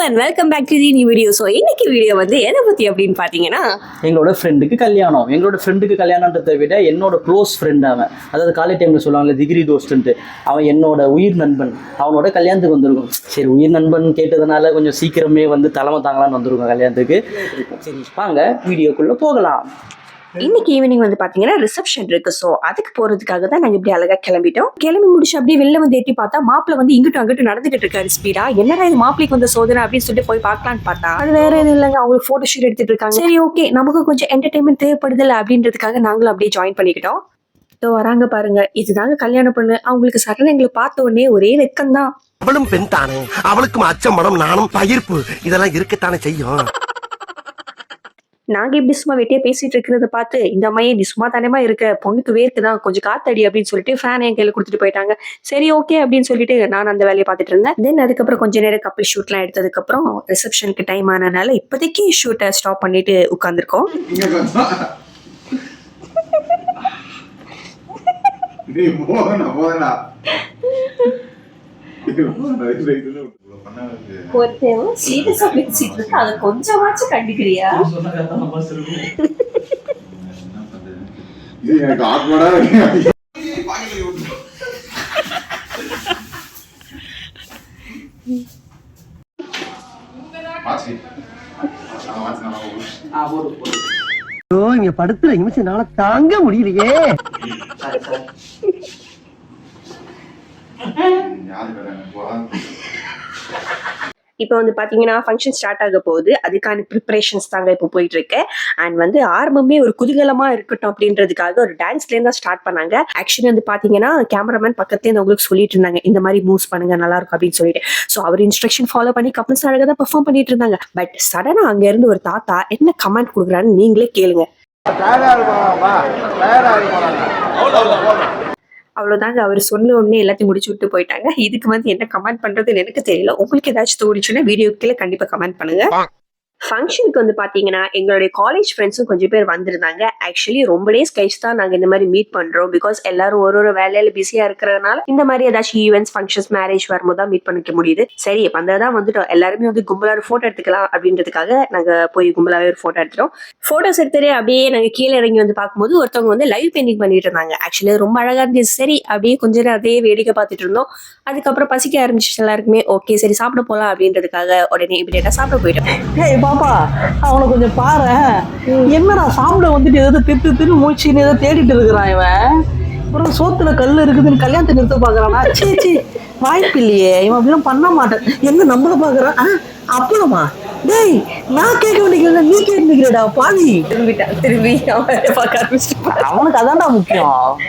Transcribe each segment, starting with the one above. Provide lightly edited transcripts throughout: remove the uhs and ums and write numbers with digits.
And welcome back to the new video. So இன்னைக்கு video வந்து எதை பற்றி அப்படின்னு பார்த்தீங்கன்னா, எங்களோட ஃப்ரெண்டுக்கு கல்யாணன்றதை விட என்னோட க்ளோஸ் ஃப்ரெண்ட் அவன், அதாவது காலேஜ் டைமில் சொல்லுவாங்கல்ல திகிரி தோஸ்ட்டுன்ட்டு, அவன் என்னோட உயிர் நண்பன். அவனோட கல்யாணத்துக்கு வந்திருக்கும். சரி, உயிர் நண்பன் கேட்டதுனால கொஞ்சம் சீக்கிரமே வந்து தலைமை தாங்கலான்னு வந்திருக்கோம் கல்யாணத்துக்கு. சரி வாங்க வீடியோக்குள்ளே போகலாம். இன்னைக்கு ஈவினிங் வந்து பாத்தீங்கன்னா ரிசப்ஷன் இருக்கு. ஸோ அதுக்கு போறதுக்காக தான் நாங்க இப்படி அழகா கிளம்பிட்டோம். கிளம்பி முடிச்சு அப்படியே வெளில வந்து எட்டி பார்த்தா மாப்பிள்ள வந்து இங்கிட்டும் அங்கிட்டும் நடந்துகிட்டு இருக்காரு ஸ்பீடா. என்னடா இது மாப்பிளைக்கு வந்து சோதனை அப்படின்னு சொல்லிட்டு போய் பார்க்கலான்னு பார்த்தா அது வேற எதுவும் இல்லைங்க, அவங்களுக்கு போட்டோ ஷூட் எடுத்துட்டு இருக்காங்க. சரி ஓகே, நமக்கு கொஞ்சம் என்டர்டைன்மெண்ட் தேவைப்படுதில்ல அப்படின்றதுக்காக நாங்களும் அப்படியே ஜாயின் பண்ணிக்கிட்டோம். இதோ வராங்க பாருங்க, இதுதாங்க கல்யாணம் பண்ணு. அவங்களுக்கு சடனா எங்களை பார்த்த உடனே ஒரே வெக்கம் தான். அவளும் பெண் தானே, அவளுக்கும் அச்சம் மனம் நானும் பயிர்ப்பு இதெல்லாம் இருக்கத்தானே செய்யும். நாங்க இப்படி சும்மா வெட்டியா பேசிட்டு இருக்கிறத பார்த்து இந்த அம்மையே நீ சும்மா தானேமா இருக்க, பொண்ணுக்கு வேர்க்குதான், கொஞ்சம் காத்தடி அப்படின்னு சொல்லிட்டு ஃபேன் என் கையில கொடுத்துட்டு போயிட்டாங்க. சரி ஓகே அப்படின்னு சொல்லிட்டு நான் அந்த வேலையை பார்த்துட்டு இருந்தேன். தென் அதுக்கப்புறம் கொஞ்ச நேரம் கப்பல் ஷூட்லாம் எடுத்ததுக்கு அப்புறம் ரிசப்ஷனுக்கு டைம் ஆனதுனால இப்போதைக்கு ஷூட்டை ஸ்டாப் பண்ணிட்டு உட்காந்துருக்கோம். கொஞ்சமாச்சும் கண்டிக்கிறியா? இங்க படுத்துற நிமிஷம் தாங்க முடியலையே. இப்போ வந்து பாத்தீங்கன்னா ஃபங்க்ஷன் ஸ்டார்ட் ஆக போகுது. அதுக்கான ப்ரிப்பரேஷன்ஸ் தாங்க இப்போ போயிட்டு இருக்கு. அண்ட் வந்து ஆரம்பமே ஒரு குதூகலமா இருக்கட்டும் அப்படின்றதுக்காக ஒரு டான்ஸ்ல இருந்தா ஸ்டார்ட் பண்ணாங்க. ஆக்சுவலி வந்து பாத்தீங்கன்னா கேமராமேன் பக்கத்துல இருந்து உங்களுக்கு சொல்லிட்டு இருந்தாங்க இந்த மாதிரி மூவ்ஸ் பண்ணுங்க நல்லா இருக்கும் அப்படின்னு சொல்லிட்டு. ஸோ அவர் இன்ஸ்ட்ரக்ஷன் ஃபாலோ பண்ணி கப்பல்ஸ் அழகா தான் பெர்ஃபார்ம் பண்ணிட்டு இருந்தாங்க. பட் சடனா அங்க இருந்து ஒரு தாத்தா என்ன கமெண்ட் கொடுக்குறான்னு நீங்களே கேளுங்க. அவ்வளவுதாங்க, அவர் சொன்ன உடனே எல்லாத்தையும் முடிச்சு விட்டு போயிட்டாங்க. இதுக்கு வந்து என்ன கமெண்ட் பண்றதுன்னு எனக்கு தெரியல. உங்களுக்கு ஏதாச்சும் தோணுச்சுன்னா வீடியோ கீழே கண்டிப்பா கமெண்ட் பண்ணுங்க. ஃபங்க்ஷனுக்கு வந்து பாத்தீங்கன்னா எங்களுடைய காலேஜ் ஃப்ரெண்ட்ஸும் கொஞ்சம் பேர் வந்திருந்தாங்க. ஆக்சுவலி ரொம்ப டேஸ் கழிச்சு தான் நாங்க இந்த மாதிரி மீட் பண்றோம். பிகாஸ் எல்லாரும் ஒரு வேலையில பிஸியா இருக்கிறதுனால இந்த மாதிரி ஏதாச்சும் ஈவெண்ட்ஸ் ஃபங்க்ஷன்ஸ் மேரேஜ் வரும்போது தான் மீட் பண்ணிக்க முடியுது. சரி வந்ததான் வந்துட்டோம், எல்லாருமே வந்து கும்பலா ஒரு போட்டோ எடுத்துக்கலாம் அப்படின்றதுக்காக நாங்க போய் கும்பலாவே ஒரு போட்டோ எடுத்துட்டோம். போட்டோஸ் எடுத்துட்டு அப்படியே நாங்க கீழே இறங்கி வந்து பார்க்கும்போது ஒருத்தவங்க வந்து லைவ் பெயிண்டிங் பண்ணிட்டு இருந்தாங்க. ஆக்சுவலி ரொம்ப அழகா இருந்துச்சு. சரி அப்படியே கொஞ்ச நேரம் அதே வேடிக்கை பார்த்துட்டு இருந்தோம். அதுக்கப்புறம் பசிக்க ஆரம்பிச்சிச்சு எல்லாருக்குமே. ஓகே சரி சாப்பிட போலாம் அப்படின்றதுக்காக உடனே இப்படியா சாப்பிட போயிட்டோம். ஏய் பாப்பா, அவனை கொஞ்சம் பாரு, என்னடா சாப்பிட வந்துட்டு ஏதோ திட்டு மூச்சுன்னு ஏதோ தேடிட்டு இருக்கிறான் இவன். அப்புறம் சோத்துல கல் இருக்குதுன்னு கல்யாணத்தை நிறுத்த பாக்குறானா? சரி வாய்ப்பு இல்லையே, இவன் அப்படிலாம் பண்ண மாட்டேன். என்ன நம்மள பாக்குறான்? அப்பளமா? டேய் நான் கேட்க வேண்டிய நீ கேட்டுக்கிறடா பாதி. திரும்பி பார்க்க ஆரம்பிச்சிட்டு அவனுக்கு அதான்டா முக்கியம்.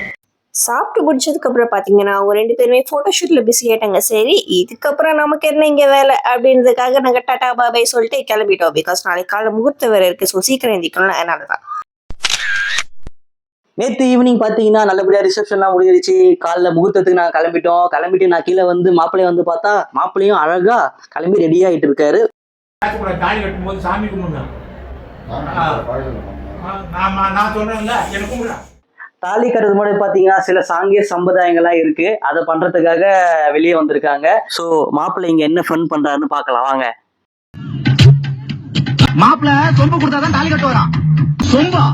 சாப்பிட்டு முடிச்சதுக்கு அப்புறம் பாத்தீங்கன்னா அவங்க ரெண்டு பேருமே போட்டோ ஷூட்ல பிஸி ஆயிட்டாங்க. சரி இதுக்கப்புறம் நமக்கு என்ன இங்க வேலை அப்படின்றதுக்காக நாங்க டாடா பாபாய் சொல்லிட்டு கிளம்பிட்டோம். பிகாஸ் நாளைக்கு காலை முகூர்த்த வேற இருக்கு. ஸோ சீக்கிரம் எந்திக்கணும். அதனாலதான் நேற்று ஈவினிங் பார்த்தீங்கன்னா நல்லபடியாக ரிசப்ஷன்லாம் முடிஞ்சிருச்சு. காலைல முகூர்த்தத்துக்கு நான் கிளம்பிட்டு நான் கீழே வந்து மாப்பிள்ளைய வந்து பார்த்தா மாப்பிள்ளையும் அழகா கிளம்பி ரெடி ஆகிட்டு இருக்காரு. தாலி கட்டும்போது சாமி கும்பிடுங்க. நான் சொல்றேன்ல எனக்கு கும்பிடுறேன். தாலி கட்டுறது முன்னாடி பார்த்தீங்கன்னா சில சாங்கிய சம்பிரதாயங்கள்லாம் இருக்கு. அதை பண்றதுக்காக வெளியே வந்திருக்காங்க. ஸோ மாப்பிள்ளை இங்க என்ன ஃபன் பண்றாருன்னு பார்க்கலாம் வாங்க. மாப்பிள்ள சொம்பு கொடுத்தாதான் தாலி கட்டு வரான். சொம்பா?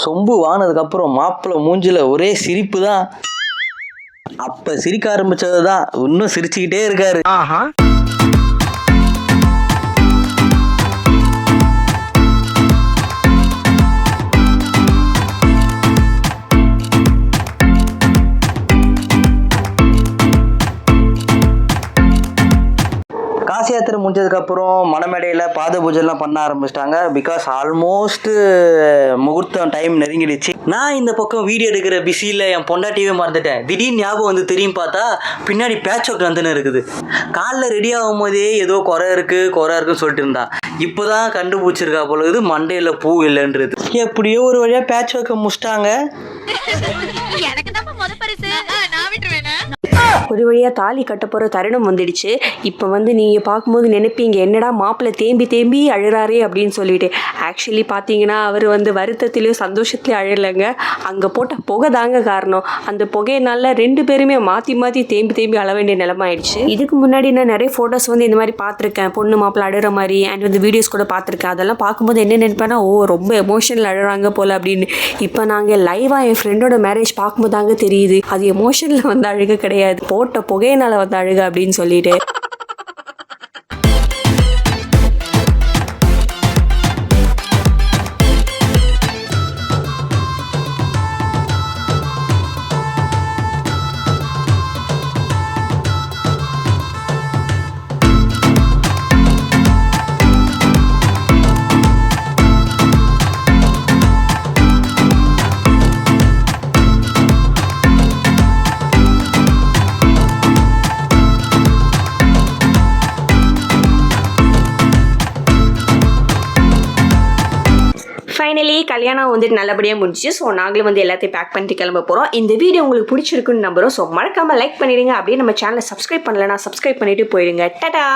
சொம்பு வாங்கினதுக்கு அப்புறம் மாப்பிள்ளை மூஞ்சில ஒரே சிரிப்பு தான். அப்ப சிரிக்க ஆரம்பிச்சதுதான் இன்னும் சிரிச்சுக்கிட்டே இருக்காரு. ஆஹா. காசி யாத்திரை முடிஞ்சதுக்கு அப்புறம் மணமேடையில் பாத பூஜைலாம் பண்ண ஆரம்பிச்சிட்டாங்க. பிகாஸ் ஆல்மோஸ்ட் முகூர்த்தம் டைம் நெருங்கிடுச்சு. நான் இந்த பக்கம் வீடியோ எடுக்கிற பிஸியில் என் பொண்டாட்டியே மறந்துட்டேன். திடீர்னு ஞாபகம் வந்து திரும்பி பார்த்தா பின்னாடி பேட்ச் ஒர்க் வந்துன்னு இருக்குது. காலைல ரெடி ஆகும் போதே ஏதோ குறை இருக்குன்னு சொல்லிட்டு இருந்தா. இப்போதான் கண்டுபிடிச்சிருக்கா போல இது மண்டையில் பூ இல்லைன்றது. எப்படியோ ஒரு வழியாக பேட்ச் ஒர்க்கை முடிச்சிட்டாங்க. ஒரு வழியாக தாலி கட்ட போகிற தருணம் வந்துடுச்சு. இப்போ வந்து நீங்கள் பார்க்கும்போது நினைப்பீங்க, என்னடா மாப்பிள்ளை தேம்பி தேம்பி அழுறாரே அப்படின்னு சொல்லிட்டு. ஆக்சுவலி பார்த்தீங்கன்னா அவர் வந்து வருத்தத்திலையும் சந்தோஷத்துலையும் அழலைங்க. அங்கே போட்ட புகை தாங்க காரணம். அந்த புகையினால 2 பேருமே மாற்றி மாற்றி தேம்பி தேம்பி அழ வேண்டிய நிலைமை ஆயிடுச்சு. இதுக்கு முன்னாடி நான் நிறைய ஃபோட்டோஸ் வந்து இந்த மாதிரி பார்த்துருக்கேன், பொண்ணு மாப்பிள்ளை அழுற மாதிரி. அண்ட் வந்து வீடியோஸ் கூட பார்த்துருக்கேன். அதெல்லாம் பார்க்கும்போது என்ன நினைப்பேன்னா, ஓ ரொம்ப எமோஷனல் அழுறாங்க போல் அப்படின்னு. இப்போ நாங்கள் லைவாக என் ஃப்ரெண்டோட மேரேஜ் பார்க்கும்போது தாங்க தெரியுது, அது எமோஷனில் வந்து அழுக கிடையாது, போட்ட புகையினால் வந்து அழுக அப்படின்னு சொல்லிட்டு. ஃபைனலி கல்யாணம் வந்துட்டு நல்லபடியாக முடிஞ்சிச்சு. ஸோ நாங்களும் வந்து எல்லாத்தையும் பேக் பண்ணிட்டு கிளம்ப போகிறோம். இந்த வீடியோ உங்களுக்கு பிடிச்சிருக்குன்னு நம்புகிறோம். ஸோ மறக்காமல் லைக் பண்ணிடுங்க. அப்படியே நம்ம சேனலை சப்ஸ்கிரைப் பண்ணலன்னா சப்ஸ்கிரைப் பண்ணிட்டு போயிடுங்க. டாடா.